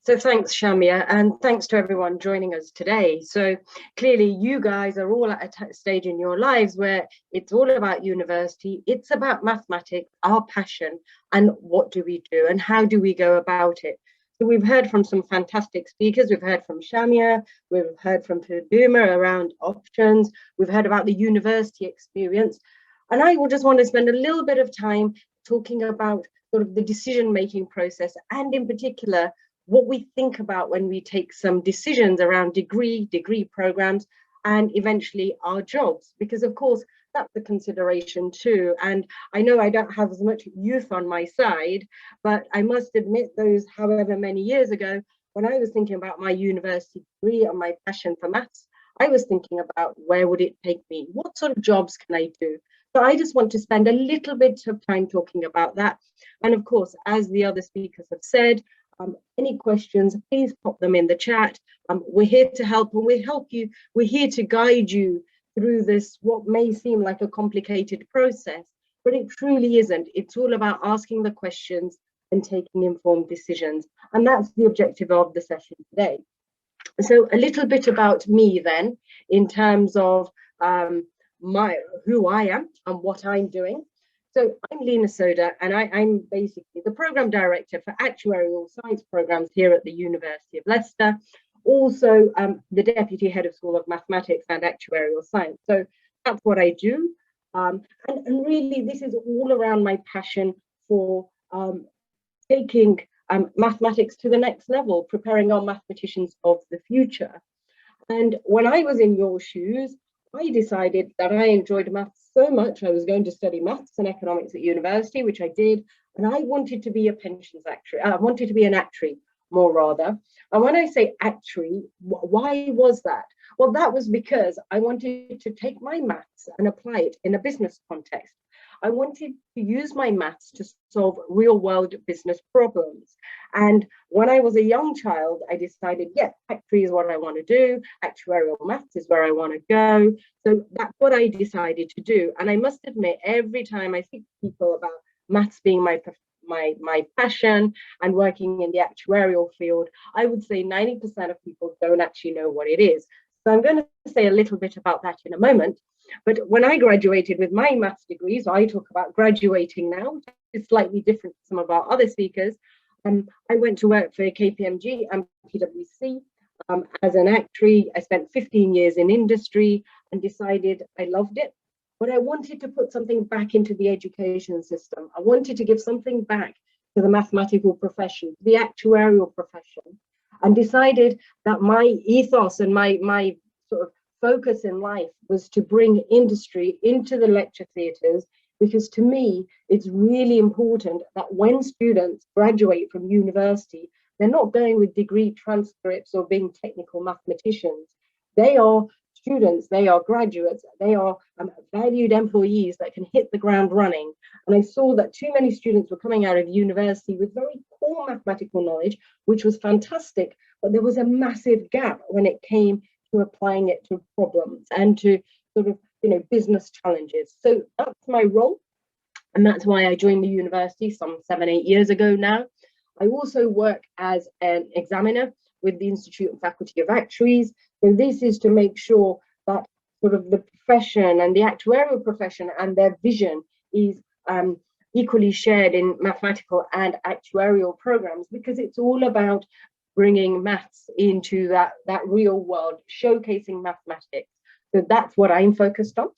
So thanks, Shamia, and thanks to everyone joining us today. So clearly you guys are all at a stage in your lives where it's all about university, it's about mathematics, our passion, and what do we do and how do we go about it? So we've heard from some fantastic speakers. We've heard from Shamia, we've heard from Paduma around options, we've heard about the university experience. And I will just want to spend a little bit of time talking about sort of the decision-making process, and in particular, what we think about when we take some decisions around degree programs, and eventually our jobs, because of course that's a consideration too. And I know I don't have as much youth on my side, but I must admit those however many years ago, when I was thinking about my university degree and my passion for maths, I was thinking about where would it take me? What sort of jobs can I do? So I just want to spend a little bit of time talking about that. And of course, as the other speakers have said, any questions, please pop them in the chat. We're here to help, and we help you. We're here to guide you through this, what may seem like a complicated process, but it truly isn't. It's all about asking the questions and taking informed decisions. And that's the objective of the session today. So a little bit about me then, in terms of who I am and what I'm doing. So I'm Leena Sodha, and I'm basically the program director for Actuarial Science programs here at the University of Leicester. Also, the deputy head of School of Mathematics and Actuarial Science. So that's what I do. And really, this is all around my passion for taking mathematics to the next level, preparing our mathematicians of the future. And when I was in your shoes, I decided that I enjoyed maths so much. I was going to study maths and economics at university, which I did. And I wanted to be a pensions actuary. I wanted to be an actuary, more rather. And when I say actuary, why was that? Well, that was because I wanted to take my maths and apply it in a business context. I wanted to use my maths to solve real world business problems. And when I was a young child, I decided, yeah, actuary is what I want to do. Actuarial maths is where I want to go. So that's what I decided to do. And I must admit, every time I speak to people about maths being my passion and working in the actuarial field, I would say 90% of people don't actually know what it is. So I'm going to say a little bit about that in a moment. But when I graduated with my maths degree, so I talk about graduating now, which is slightly different to some of our other speakers. I went to work for KPMG and PwC as an actuary. I spent 15 years in industry and decided I loved it, but I wanted to put something back into the education system. I wanted to give something back to the mathematical profession, the actuarial profession, and decided that my ethos and my sort of focus in life was to bring industry into the lecture theatres, because to me, it's really important that when students graduate from university, they're not going with degree transcripts or being technical mathematicians. They are students, they are graduates, they are valued employees that can hit the ground running. And I saw that too many students were coming out of university with very core mathematical knowledge, which was fantastic, but there was a massive gap when it came to applying it to problems and to sort of, business challenges. So that's my role. And that's why I joined the university some 7-8 years ago now. I also work as an examiner with the Institute and Faculty of Actuaries. So this is to make sure that sort of the profession and the actuarial profession and their vision is equally shared in mathematical and actuarial programs, because it's all about bringing maths into that real world, showcasing mathematics. So that's what I'm focused on.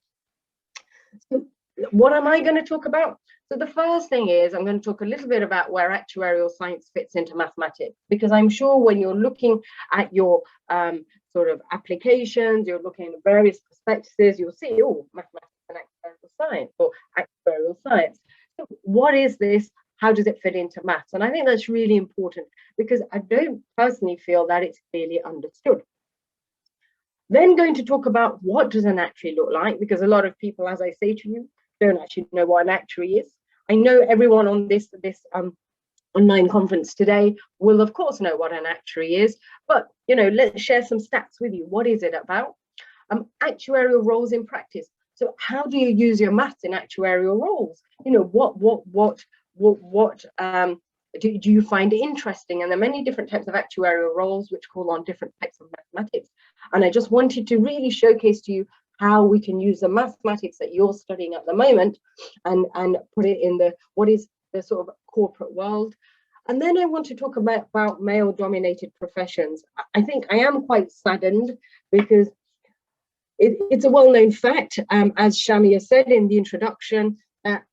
So what am I going to talk about? So the first thing is I'm going to talk a little bit about where actuarial science fits into mathematics, because I'm sure when you're looking at your sort of applications, you're looking at various prospectuses, you'll see, oh, mathematics and actuarial science or actuarial science. So what is this? How does it fit into maths? And I think that's really important, because I don't personally feel that it's clearly understood. Then going to talk about what does an actuary look like, because a lot of people, as I say to you, don't actually know what an actuary is. I know everyone on this online conference today will of course know what an actuary is, but let's share some stats with you. What is it about? Actuarial roles in practice. So how do you use your maths in actuarial roles? What do you find it interesting? And there are many different types of actuarial roles which call on different types of mathematics. And I just wanted to really showcase to you how we can use the mathematics that you're studying at the moment and put it in what is the sort of corporate world. And then I want to talk about male-dominated professions. I think I am quite saddened because it's a well-known fact, as Shamia said in the introduction, that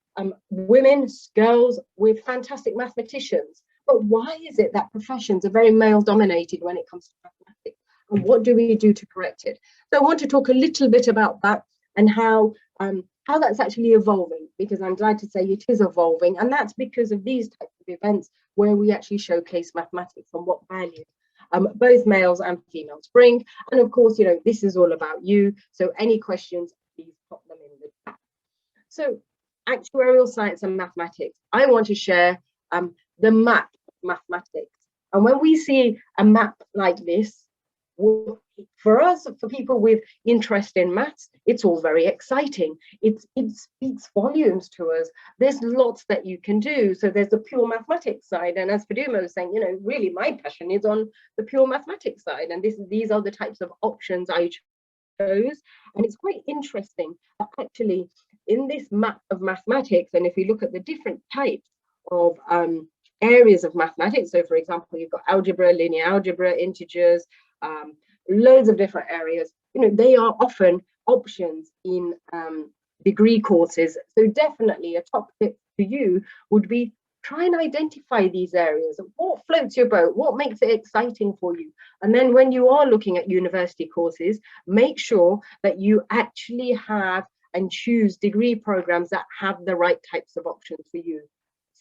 women, girls, we're fantastic mathematicians. But why is it that professions are very male-dominated when it comes to mathematics? And what do we do to correct it? So I want to talk a little bit about that and how that's actually evolving, because I'm glad to say it is evolving. And that's because of these types of events where we actually showcase mathematics and what value both males and females bring. And of course, this is all about you. So any questions, please pop them in the chat. So actuarial science and mathematics, I want to share the map of mathematics. And when we see a map like this, for us, for people with interest in maths, it's all very exciting. It speaks volumes to us. There's lots that you can do. So there's the pure mathematics side. And as Faduma was saying, really my passion is on the pure mathematics side. And these are the types of options I chose. And it's quite interesting that actually in this map of mathematics, and if you look at the different types of areas of mathematics, so for example, you've got algebra, linear algebra, integers, loads of different areas, they are often options in degree courses. So definitely a top tip to you would be try and identify these areas. What floats your boat? What makes it exciting for you? And then when you are looking at university courses, make sure that you actually have and choose degree programs that have the right types of options for you.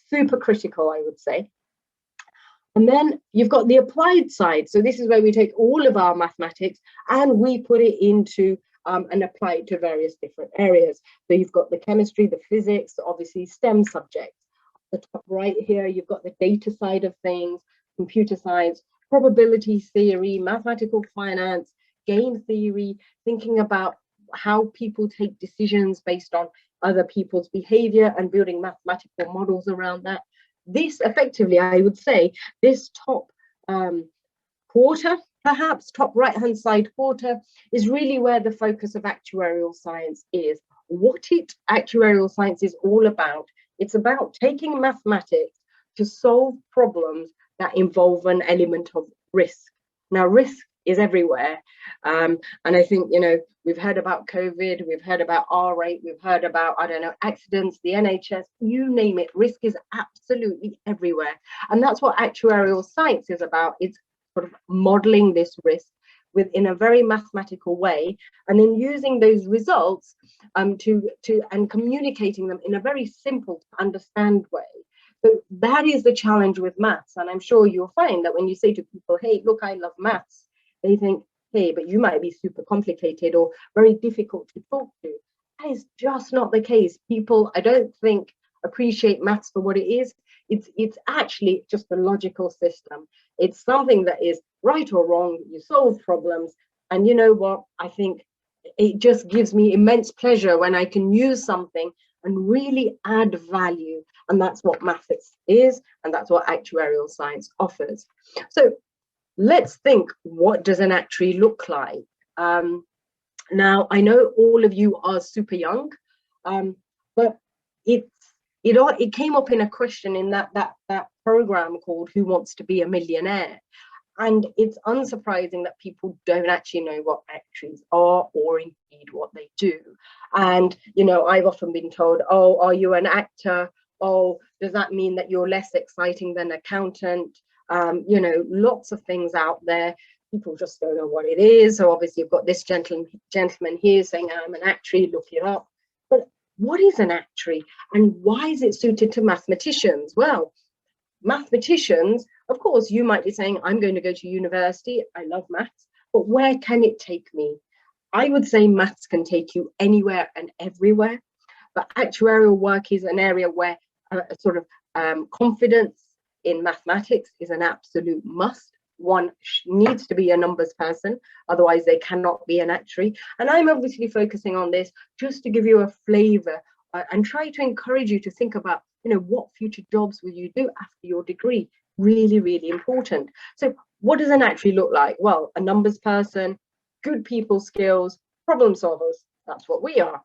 Super critical, I would say. And then you've got the applied side. So this is where we take all of our mathematics and we put it into and apply it to various different areas. So you've got the chemistry, the physics, obviously STEM subjects. At the top right here, you've got the data side of things, computer science, probability theory, mathematical finance, game theory, thinking about how people take decisions based on other people's behavior and building mathematical models around that. This effectively, I would say, this top quarter, perhaps top right-hand side quarter, is really where the focus of actuarial science is. What actuarial science is all about, it's about taking mathematics to solve problems that involve an element of risk. Now, risk is everywhere. And I think, we've heard about COVID, we've heard about R rate, we've heard about, accidents, the NHS, you name it, risk is absolutely everywhere. And that's what actuarial science is about. It's sort of modeling this risk in a very mathematical way, and then using those results and communicating them in a very simple to understand way. So that is the challenge with maths. And I'm sure you'll find that when you say to people, hey, look, I love maths, they think, hey, but you might be super complicated or very difficult to talk to. That is just not the case. People, I don't think, appreciate maths for what it is. It's actually just a logical system. It's something that is right or wrong. You solve problems. And you know what? I think it just gives me immense pleasure when I can use something and really add value. And that's what maths is. And that's what actuarial science offers. So let's think, what does an actuary look like? Now, I know all of you are super young, but it came up in a question in that program called Who Wants to Be a Millionaire? And it's unsurprising that people don't actually know what actuaries are or indeed what they do. And, I've often been told, oh, are you an actor? Oh, does that mean that you're less exciting than an accountant? Lots of things out there. People just don't know what it is. So obviously you've got this gentleman here saying, I'm an actuary, look it up. But what is an actuary and why is it suited to mathematicians? Well, mathematicians, of course, you might be saying, I'm going to go to university. I love maths, but where can it take me? I would say maths can take you anywhere and everywhere. But actuarial work is an area where confidence in mathematics is an absolute must. One needs to be a numbers person, otherwise they cannot be an actuary. And I'm obviously focusing on this just to give you a flavor and try to encourage you to think about what future jobs will you do after your degree? Really, really important. So what does an actuary look like? Well, a numbers person, good people skills, problem solvers. That's what we are.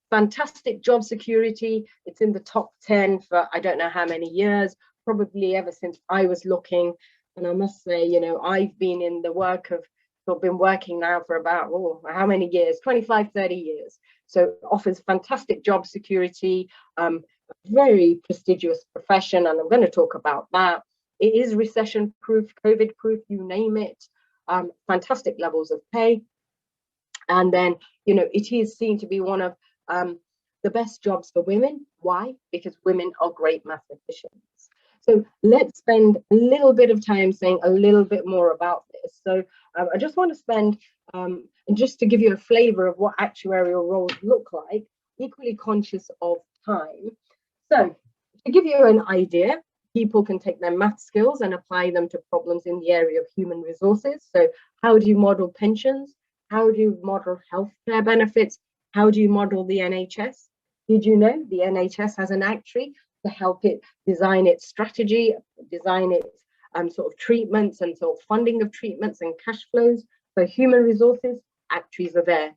Fantastic job security. It's in the top 10 for I don't know how many years, probably ever since I was looking. And I must say, I've been in the work of, I've been working now for about, how many years? 25, 30 years. So offers fantastic job security, very prestigious profession. And I'm going to talk about that. It is recession proof, COVID proof, you name it. Fantastic levels of pay. And then, it is seen to be one of the best jobs for women. Why? Because women are great mathematicians. So let's spend a little bit of time saying a little bit more about this. So I just want to spend, and just to give you a flavor of what actuarial roles look like, equally conscious of time. So to give you an idea, people can take their math skills and apply them to problems in the area of human resources. So how do you model pensions? How do you model healthcare benefits? How do you model the NHS? Did you know the NHS has an actuary to help it design its strategy, design its sort of treatments and sort of funding of treatments and cash flows? For human resources, actuaries are there.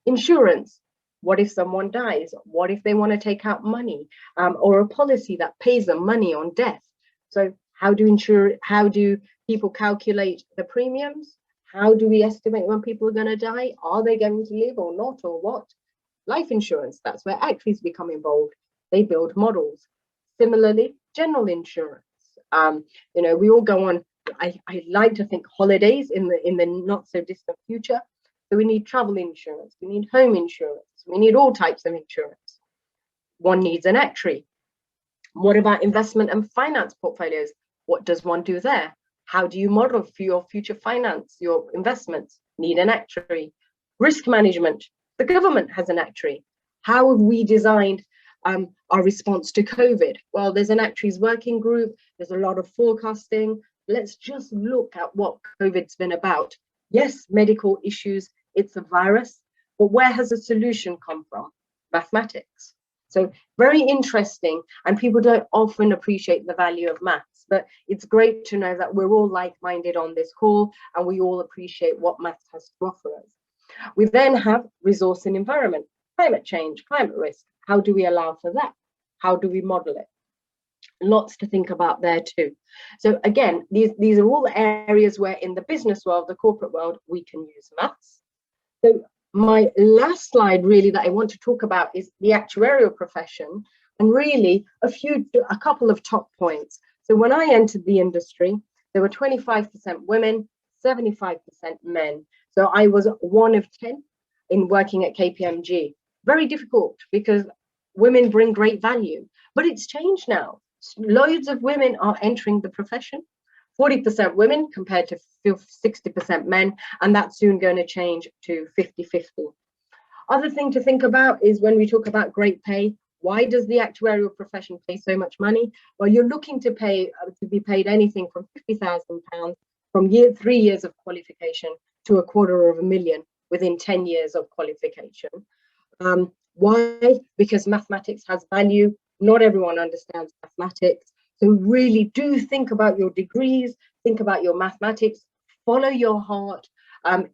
Insurance. What if someone dies? What if they want to take out money or a policy that pays them money on death? So how do people calculate the premiums? How do we estimate when people are going to die? Are they going to live or not, or what? Life insurance, that's where actuaries become involved. They build models. Similarly, general insurance. We all go on, I like to think, holidays in the not so distant future. So we need travel insurance, we need home insurance, we need all types of insurance. One needs an actuary. What about investment and finance portfolios? What does one do there? How do you model for your future finance, your investments? Need an actuary. Risk management. The government has an actuary. How have we designed our response to COVID? Well, there's an actuaries working group. There's a lot of forecasting. Let's just look at what COVID's been about. Yes, medical issues, it's a virus, but where has the solution come from? Mathematics. So very interesting, and people don't often appreciate the value of maths, but it's great to know that we're all like-minded on this call and we all appreciate what maths has to offer us. We then have resource and environment, climate change, climate risk. How do we allow for that? How do we model it? Lots to think about there too. So again, these are all areas where in the business world, the corporate world, we can use maths. So my last slide really that I want to talk about is the actuarial profession, and really a couple of top points. So when I entered the industry, there were 25% women, 75% men. So I was one of 10 in working at KPMG. Very difficult because women bring great value, but it's changed now. Loads of women are entering the profession, 40% women compared to 60% men, and that's soon going to change to 50-50. Other thing to think about is when we talk about great pay, why does the actuarial profession pay so much money? Well, you're looking to be paid anything from £50,000 from 3 years of qualification to £250,000 within 10 years of qualification. Why? Because mathematics has value. Not everyone understands mathematics. So really do think about your degrees, think about your mathematics, follow your heart,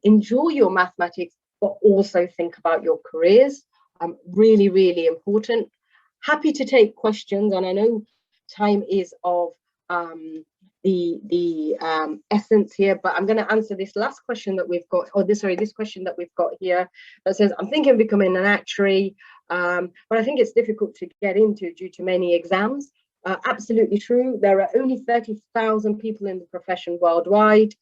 enjoy your mathematics, but also think about your careers. Really, really important. Happy to take questions, and I know time is of the essence here, but I'm going to answer this last question that we've got, or this question that we've got here that says, I'm thinking of becoming an actuary, but I think it's difficult to get into due to many exams. Absolutely true. There are only 30,000 people in the profession worldwide,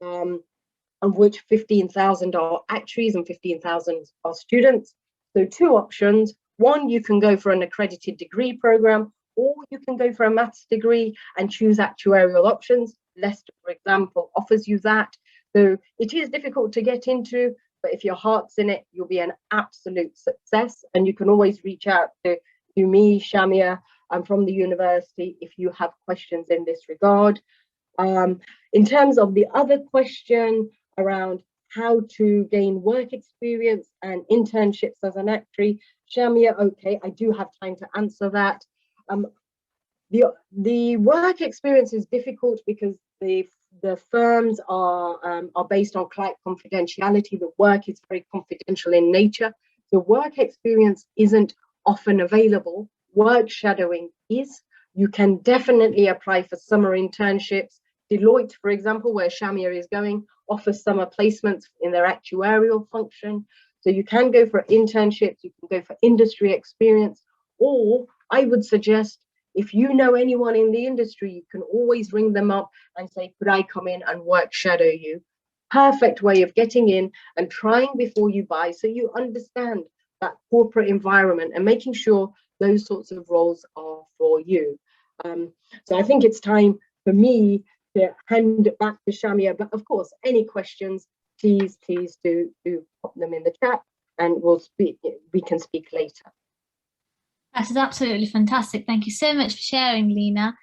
of which 15,000 are actuaries and 15,000 are students. So two options. One, you can go for an accredited degree program, or you can go for a maths degree and choose actuarial options. Leicester, for example, offers you that. So it is difficult to get into, but if your heart's in it, you'll be an absolute success. And you can always reach out to me, Shamia, from the university if you have questions in this regard. In terms of the other question around how to gain work experience and internships as an actuary, Shamia, okay, I do have time to answer that. The work experience is difficult because the firms are based on client confidentiality. The work is very confidential in nature. The work experience isn't often available. Work shadowing is. You can definitely apply for summer internships. Deloitte, for example, where Shamia is going, offers summer placements in their actuarial function. So you can go for internships, you can go for industry experience, or I would suggest, if you know anyone in the industry, you can always ring them up and say, could I come in and work shadow you? Perfect way of getting in and trying before you buy, so you understand that corporate environment and making sure those sorts of roles are for you. So I think it's time for me to hand it back to Shamia. But of course, any questions, please do pop them in the chat, and we can speak later. That is absolutely fantastic. Thank you so much for sharing, Leena.